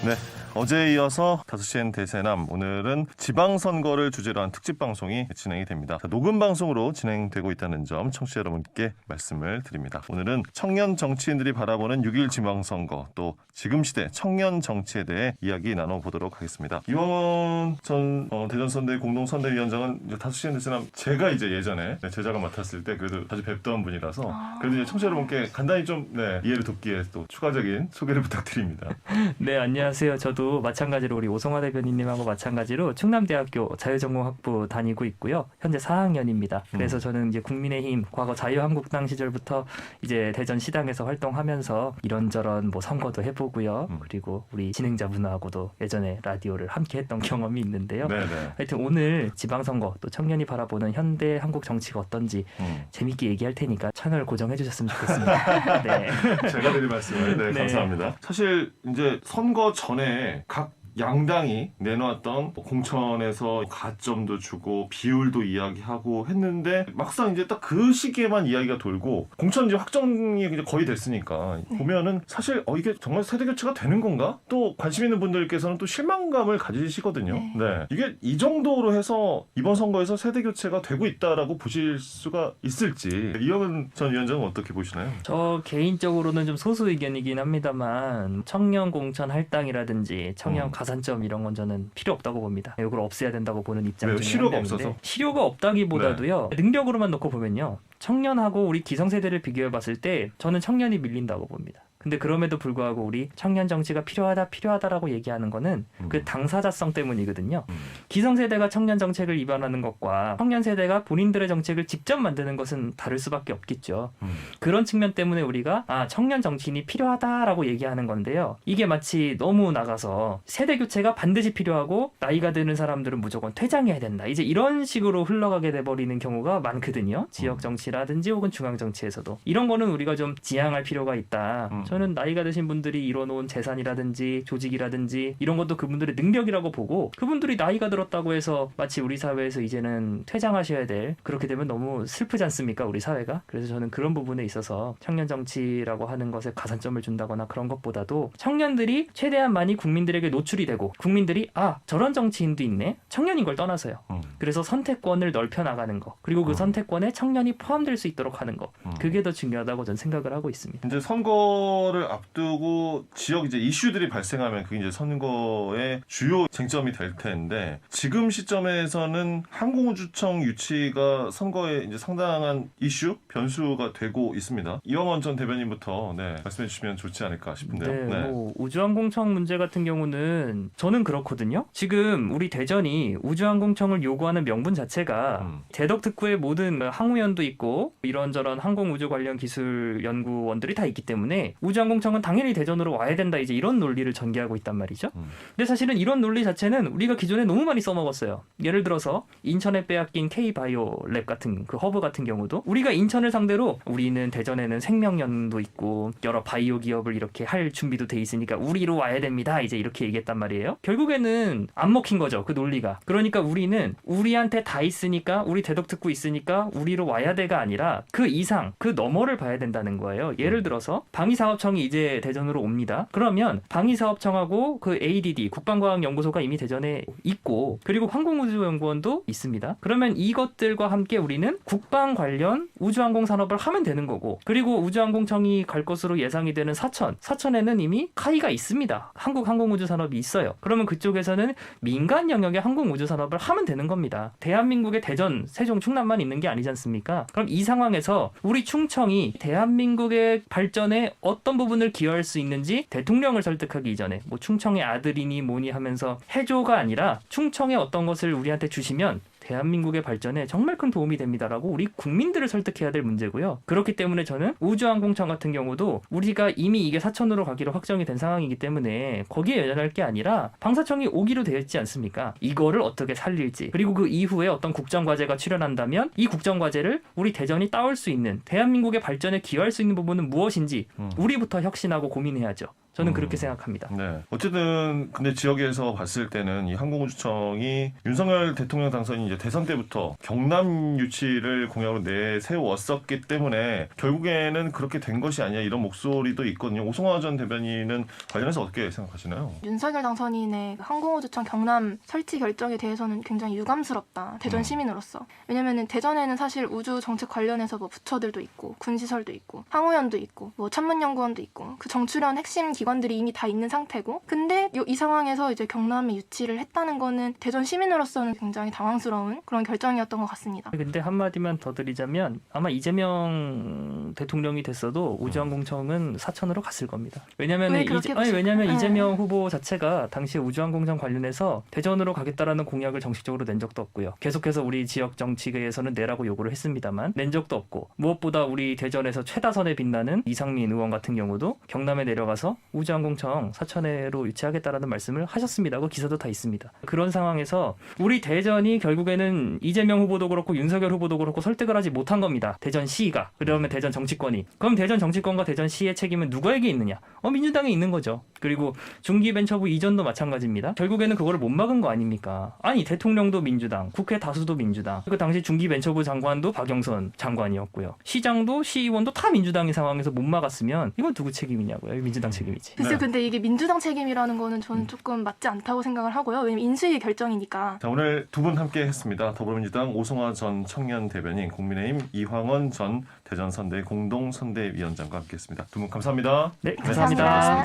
네, 어제에 이어서 5시엔 대세남, 오늘은 지방선거를 주제로 한 특집방송이 진행이 됩니다. 녹음 방송으로 진행되고 있다는 점 청취자 여러분께 말씀을 드립니다. 오늘은 청년 정치인들이 바라보는 6.1 지방선거, 또 지금 시대 청년 정치에 대해 이야기 나눠보도록 하겠습니다. 이원 전 대전선대위 공동선대위원장은 5시엔 대세남, 제가 이제 예전에 제자가 맡았을 때 그래도 자주 뵙던 분이라서 그래도 이제 청취자 여러분께 간단히 좀 이해를 돕기 위해 또 추가적인 소개를 부탁드립니다. 네, 안녕하세요. 저도 마찬가지로 우리 오성화 대변인님하고 마찬가지로 충남대학교 자유전공학부 다니고 있고요. 현재 4학년입니다. 그래서 저는 이제 국민의힘 과거 자유한국당 시절부터 이제 대전 시당에서 활동하면서 이런저런 뭐 선거도 해보고요. 그리고 우리 진행자분하고도 예전에 라디오를 함께했던 경험이 있는데요. 네네. 하여튼 오늘 지방선거 또 청년이 바라보는 현대 한국 정치가 어떤지 재밌게 얘기할 테니까 채널 고정해 주셨으면 좋겠습니다. 네. 제가 드릴 말씀을 네. 감사합니다. 사실 이제 선거 전에 각 양당이 내놓았던 공천에서 가점도 주고 비율도 이야기하고 했는데 막상 이제 딱 그 시기에만 이야기가 돌고 공천 이제 확정이 이제 거의 됐으니까 보면은 사실 이게 정말 세대 교체가 되는 건가? 또 관심 있는 분들께서는 또 실망감을 가지시거든요. 네. 이게 이 정도로 해서 이번 선거에서 세대 교체가 되고 있다라고 보실 수가 있을지 이영은 전 위원장은 어떻게 보시나요? 저 개인적으로는 좀 소수 의견이긴 합니다만 청년 공천 할당이라든지 청년 가산점 이런 건 저는 필요 없다고 봅니다. 이걸 없애야 된다고 보는 입장 왜요? 중에 실효가 한 명인데 없어서? 실효가 없다기보다도요. 능력으로만 놓고 보면요. 청년하고 우리 기성세대를 비교해 봤을 때 저는 청년이 밀린다고 봅니다. 근데 그럼에도 불구하고 우리 청년 정치가 필요하다라고 얘기하는 거는 그 당사자성 때문이거든요. 기성세대가 청년 정책을 입안하는 것과 청년 세대가 본인들의 정책을 직접 만드는 것은 다를 수밖에 없겠죠. 그런 측면 때문에 우리가 청년 정치인이 필요하다라고 얘기하는 건데요. 이게 마치 너무 나가서 세대 교체가 반드시 필요하고 나이가 드는 사람들은 무조건 퇴장해야 된다. 이제 이런 식으로 흘러가게 돼버리는 경우가 많거든요. 지역 정치라든지 혹은 중앙 정치에서도. 이런 거는 우리가 좀 지양할 필요가 있다. 저는 나이가 드신 분들이 이뤄놓은 재산이라든지 조직이라든지 이런 것도 그분들의 능력이라고 보고 그분들이 나이가 들었다고 해서 마치 우리 사회에서 이제는 퇴장하셔야 될 그렇게 되면 너무 슬프지 않습니까? 우리 사회가. 그래서 저는 그런 부분에 있어서 청년 정치라고 하는 것에 가산점을 준다거나 그런 것보다도 청년들이 최대한 많이 국민들에게 노출이 되고 국민들이 저런 정치인도 있네. 청년인 걸 떠나서요. 그래서 선택권을 넓혀 나가는 거 그리고 그 선택권에 청년이 포함될 수 있도록 하는 거 그게 더 중요하다고 저는 생각을 하고 있습니다. 이제 선거를 앞두고 지역 이제 이슈들이 발생하면 그게 이제 선거의 주요 쟁점이 될 텐데 지금 시점에서는 항공우주청 유치가 선거에 이제 상당한 이슈 변수가 되고 있습니다. 이영원 전 대변인부터 말씀해 주시면 좋지 않을까 싶은데요. 뭐 우주항공청 문제 같은 경우는 저는 그렇거든요. 지금 우리 대전이 우주항공청을 요구하는 명분 자체가 대덕특구에 모든 항우연도 있고 이런저런 항공우주 관련 기술 연구원들이 다 있기 때문에 우주항공청은 당연히 대전으로 와야 된다 이제 이런 논리를 전개하고 있단 말이죠. 근데 사실은 이런 논리 자체는 우리가 기존에 너무 많이 써먹었어요. 예를 들어서 인천에 빼앗긴 K바이오랩 같은 그 허브 같은 경우도 우리가 인천을 상대로 우리는 대전에는 생명연도 있고 여러 바이오 기업을 이렇게 할 준비도 돼 있으니까 우리로 와야 됩니다. 이제 이렇게 얘기했단 말이에요. 결국에는 안 먹힌 거죠. 그 논리가. 그러니까 우리는 우리한테 다 있으니까 우리 대덕특구 있으니까 우리로 와야 돼가 아니라 그 이상 그 너머를 봐야 된다는 거예요. 예를 들어서 방위사업청이 이제 대전으로 옵니다. 그러면 방위사업청하고 그 ADD 국방과학연구소가 이미 대전에 있고 그리고 항공우주연구원도 있습니다. 그러면 이것들과 함께 우리는 국방 관련 우주항공 산업을 하면 되는 거고 그리고 우주항공청이 갈 것으로 예상이 되는 사천에는 이미 카이가 있습니다. 한국 항공우주 산업이 있어요. 그러면 그쪽에서는 민간 영역의 항공우주 산업을 하면 되는 겁니다. 대한민국의 대전, 세종, 충남만 있는 게 아니지 않습니까? 그럼 이 상황에서 우리 충청이 대한민국의 발전에 어떤 부분을 기여할 수 있는지 대통령을 설득하기 이전에 뭐 충청의 아들이니 뭐니 하면서 해조가 아니라 충청의 어떤 것을 우리한테 주시면 대한민국의 발전에 정말 큰 도움이 됩니다라고 우리 국민들을 설득해야 될 문제고요. 그렇기 때문에 저는 우주항공청 같은 경우도 우리가 이미 이게 사천으로 가기로 확정이 된 상황이기 때문에 거기에 연연할 게 아니라 방사청이 오기로 되어 있지 않습니까? 이거를 어떻게 살릴지 그리고 그 이후에 어떤 국정과제가 출현한다면 이 국정과제를 우리 대전이 따올 수 있는 대한민국의 발전에 기여할 수 있는 부분은 무엇인지 우리부터 혁신하고 고민해야죠. 저는 그렇게 생각합니다. 네. 어쨌든 근데 지역에서 봤을 때는 이 항공우주청이 윤석열 대통령 당선인 이제 대선 때부터 경남 유치를 공약으로 내세웠었기 때문에 결국에는 그렇게 된 것이 아니야 이런 목소리도 있거든요. 오송화 전 대변인은 관련해서 어떻게 생각하시나요? 윤석열 당선인의 항공우주청 경남 설치 결정에 대해서는 굉장히 유감스럽다. 대전 시민으로서. 왜냐면은 대전에는 사실 우주 정책 관련해서 뭐 부처들도 있고 군시설도 있고 항우연도 있고 뭐 천문연구원도 있고 그 정출한 핵심 기관들이 이미 다 있는 상태고 근데 이 상황에서 이제 경남에 유치를 했다는 거는 대전 시민으로서는 굉장히 당황스러운 그런 결정이었던 것 같습니다. 근데 한마디만 더 드리자면 아마 이재명 대통령이 됐어도 우주항공청은 사천으로 갔을 겁니다. 왜냐면 왜 그렇게 보실까요? 네. 이재명 후보 자체가 당시에 우주항공청 관련해서 대전으로 가겠다라는 공약을 정식적으로 낸 적도 없고요. 계속해서 우리 지역 정치계에서는 내라고 요구를 했습니다만 낸 적도 없고 무엇보다 우리 대전에서 최다선에 빛나는 이상민 의원 같은 경우도 경남에 내려가서 우주항공청 사천회로 유치하겠다라는 말씀을 하셨습니다. 그 기사도 다 있습니다. 그런 상황에서 우리 대전이 결국에는 이재명 후보도 그렇고 윤석열 후보도 그렇고 설득을 하지 못한 겁니다. 대전시가. 그러면 대전 정치권이. 그럼 대전 정치권과 대전시의 책임은 누구에게 있느냐? 민주당에 있는 거죠. 그리고 중기벤처부 이전도 마찬가지입니다. 결국에는 그거를 못 막은 거 아닙니까? 아니 대통령도 민주당, 국회 다수도 민주당. 그 당시 중기벤처부 장관도 박영선 장관이었고요. 시장도 시의원도 다 민주당인 상황에서 못 막았으면 이건 누구 책임이냐고요? 민주당 책임이지. 글쎄요, 네. 근데 이게 민주당 책임이라는 거는 저는 조금 맞지 않다고 생각을 하고요. 왜냐면 인수위 결정이니까. 자, 오늘 두 분 함께 했습니다. 더불어민주당 오송화 전 청년 대변인, 국민의힘 이황원 전 대전선대 공동선대위원장과 함께 했습니다. 두 분 감사합니다. 네, 감사합니다. 고맙습니다.